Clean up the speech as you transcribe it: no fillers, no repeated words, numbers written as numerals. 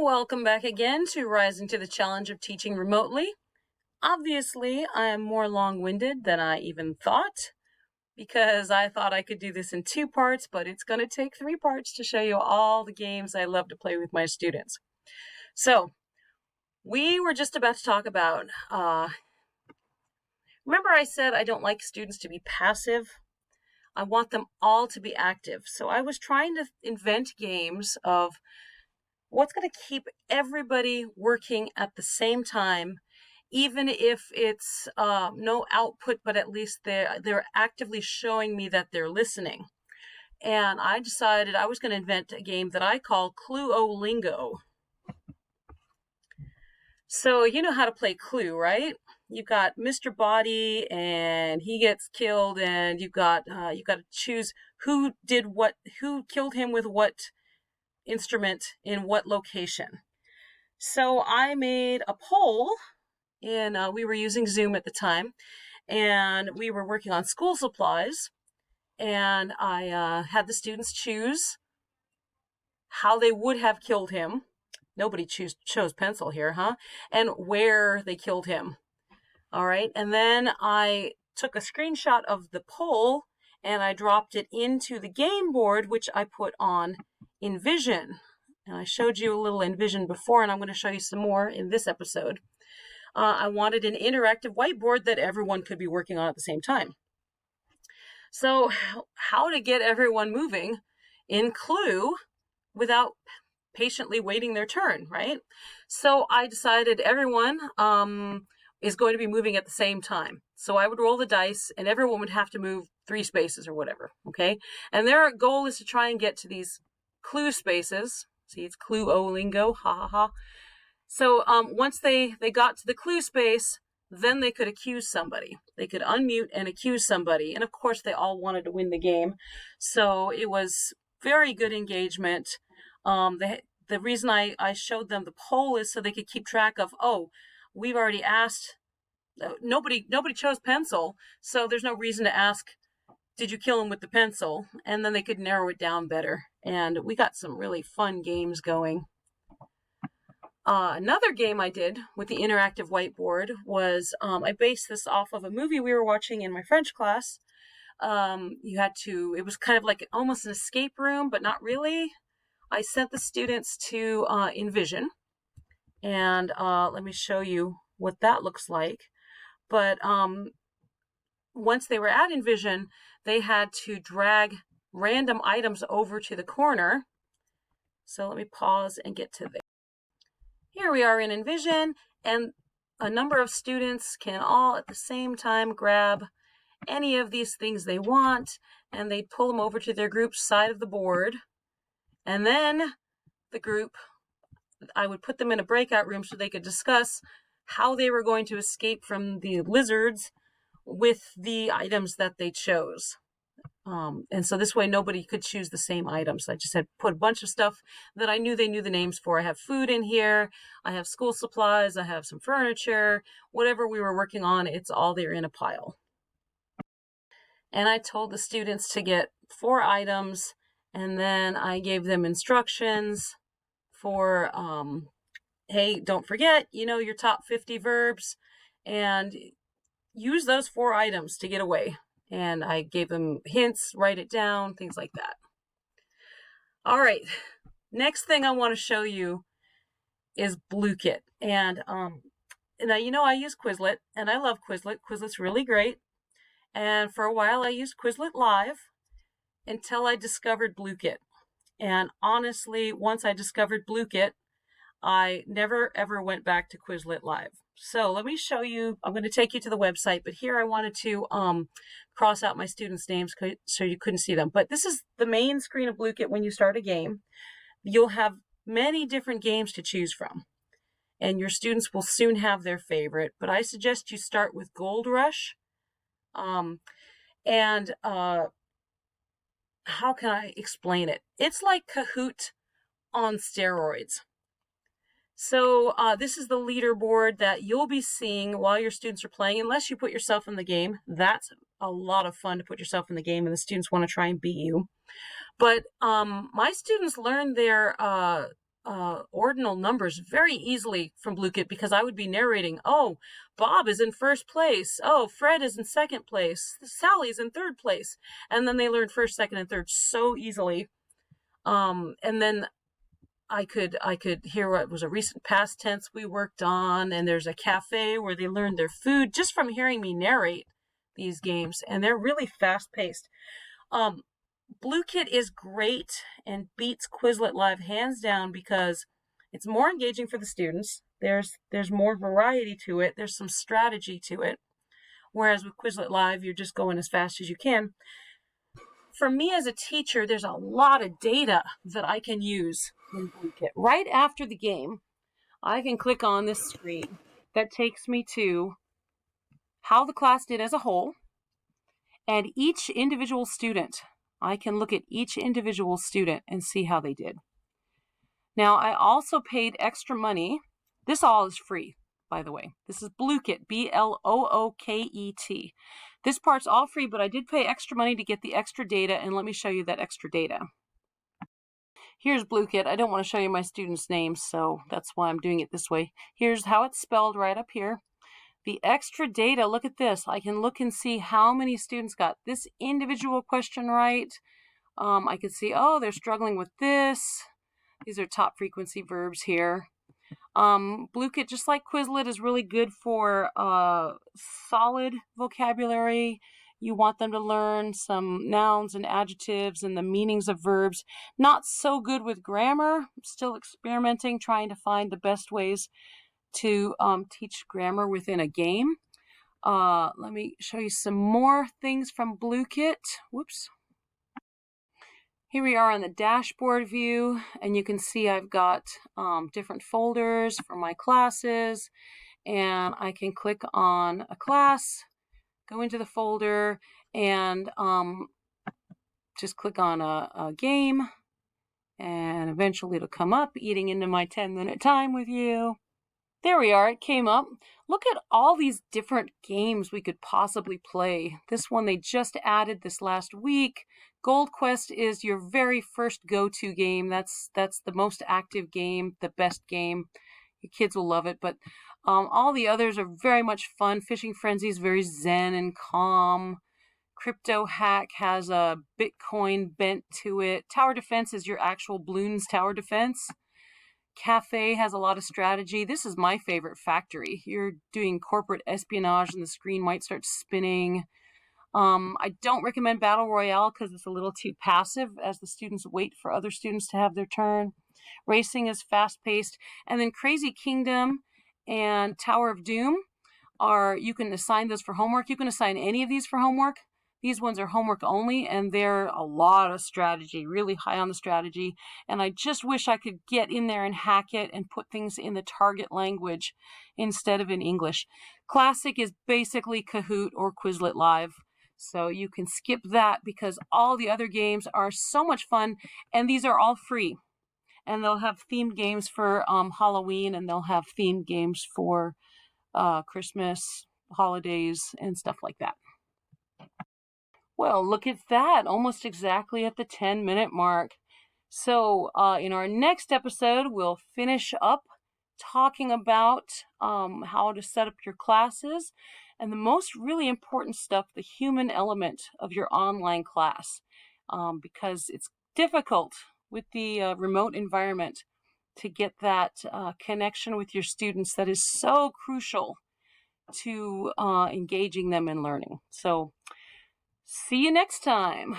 Welcome back again to Rising to the Challenge of Teaching Remotely. Obviously, I am more long-winded than I even thought because I thought I could do this in 2 parts, but it's going to take 3 parts to show you all the games I love to play with my students. So, we were just about to talk about, remember I said I don't like students to be passive? I want them all to be active. So I was trying to invent games of what's going to keep everybody working at the same time, even if it's no output, but at least they're actively showing me that they're listening. And I decided I was going to invent a game that I call Clue-O-Lingo. So you know how to play Clue, right? You've got Mr. Body, and he gets killed, and you've got to choose who did what, who killed him with what instrument in what location. So I made a poll, and we were using Zoom at the time, and we were working on school supplies, and I had the students choose how they would have killed him. Nobody chose pencil here, huh? And where they killed him. All right, and then I took a screenshot of the poll and I dropped it into the game board, which I put on InVision. And I showed you a little InVision before, and I'm going to show you some more in this episode. I wanted an interactive whiteboard that everyone could be working on at the same time. So how to get everyone moving in Clue without patiently waiting their turn, right? So I decided everyone is going to be moving at the same time. So I would roll the dice and everyone would have to move 3 spaces or whatever, okay? And their goal is to try and get to these clue spaces. See, it's Clue-O-Lingo, ha ha ha. So once they got to the clue space, then they could accuse somebody. They could unmute and accuse somebody. And of course, they all wanted to win the game. So it was very good engagement. The reason I showed them the poll is so they could keep track of, oh, we've already asked, nobody chose pencil, so there's no reason to ask, did you kill him with the pencil? And then they could narrow it down better. And we got some really fun games going. Another game I did with the interactive whiteboard was, I based this off of a movie we were watching in my French class. It was kind of like almost an escape room, but not really. I sent the students to InVision, and let me show you what that looks like. But once they were at InVision, they had to drag random items over to the corner. So let me pause and get to there. Here we are in InVision, and a number of students can all at the same time grab any of these things they want, and they pull them over to their group side of the board. And then the group, I would put them in a breakout room so they could discuss how they were going to escape from the lizards with the items that they chose. And so this way nobody could choose the same items. I just had put a bunch of stuff that I knew they knew the names for. I have food in here, I have school supplies, I have some furniture, whatever we were working on, it's all there in a pile. And I told the students to get 4 items, and then I gave them instructions for, hey, don't forget, your top 50 verbs, and use those 4 items to get away. And I gave them hints, write it down, things like that. All right, next thing I want to show you is Blooket. And now, I use Quizlet, and I love Quizlet. Quizlet's really great. And for a while, I used Quizlet Live until I discovered Blooket. And honestly, once I discovered Blooket, I never ever went back to Quizlet Live. So let me show you, I'm going to take you to the website, but here I wanted to cross out my students' names so you couldn't see them. But this is the main screen of Blooket when you start a game. You'll have many different games to choose from, and your students will soon have their favorite. But I suggest you start with Gold Rush. How can I explain it? It's like Kahoot on steroids. So this is the leaderboard that you'll be seeing while your students are playing, unless you put yourself in the game. That's a lot of fun to put yourself in the game, and the students want to try and beat you. But my students learn their ordinal numbers very easily from Blue-Kit because I would be narrating, oh, Bob is in first place. Oh, Fred is in second place. Sally is in third place. And then they learned first, second, and third so easily. And then I could hear what was a recent past tense we worked on, and there's a cafe where they learned their food just from hearing me narrate these games, and they're really fast-paced. Blue-Kit is great and beats Quizlet Live hands down because it's more engaging for the students. There's more variety to it. There's some strategy to it. Whereas with Quizlet Live, you're just going as fast as you can. For me as a teacher, there's a lot of data that I can use in Blue-Kit. Right after the game, I can click on this screen that takes me to how the class did as a whole and each individual student. I can look at each individual student and see how they did. Now, I also paid extra money. This all is free, by the way. This is Blue-Kit, Blooket. This part's all free, but I did pay extra money to get the extra data, and let me show you that extra data. Here's Blue-Kit. I don't want to show you my students' names, so that's why I'm doing it this way. Here's how it's spelled right up here. The extra data, look at this. I can look and see how many students got this individual question right. I could see, oh, they're struggling with this. These are top frequency verbs here. Blue-Kit, just like Quizlet, is really good for solid vocabulary. You want them to learn some nouns and adjectives and the meanings of verbs. Not so good with grammar. Still experimenting, trying to find the best ways to teach grammar within a game. Let me show you some more things from Blue-Kit. Whoops. Here we are on the dashboard view, and you can see I've got different folders for my classes, and I can click on a class, go into the folder, and just click on a game, and eventually it'll come up, eating into my 10-minute time with you. There we are, it came up. Look at all these different games we could possibly play. This one they just added this last week. Gold Quest is your very first go-to game. That's the most active game, the best game. Your kids will love it, but all the others are very much fun. Fishing Frenzy is very zen and calm. Crypto Hack has a Bitcoin bent to it. Tower Defense is your actual Bloons Tower Defense. Cafe has a lot of strategy. This is my favorite, Factory. You're doing corporate espionage and the screen might start spinning. I don't recommend Battle Royale because it's a little too passive as the students wait for other students to have their turn. Racing is fast-paced. And then Crazy Kingdom and Tower of Doom you can assign those for homework. You can assign any of these for homework. These ones are homework only, and they're a lot of strategy, really high on the strategy. And I just wish I could get in there and hack it and put things in the target language instead of in English. Classic is basically Kahoot or Quizlet Live. So you can skip that because all the other games are so much fun, and these are all free. And they'll have themed games for Halloween, and they'll have themed games for Christmas, holidays, and stuff like that. Well, look at that, almost exactly at the 10-minute mark. So in our next episode, we'll finish up talking about how to set up your classes and the most really important stuff, the human element of your online class, because it's difficult with the remote environment to get that connection with your students that is so crucial to engaging them in learning. So see you next time.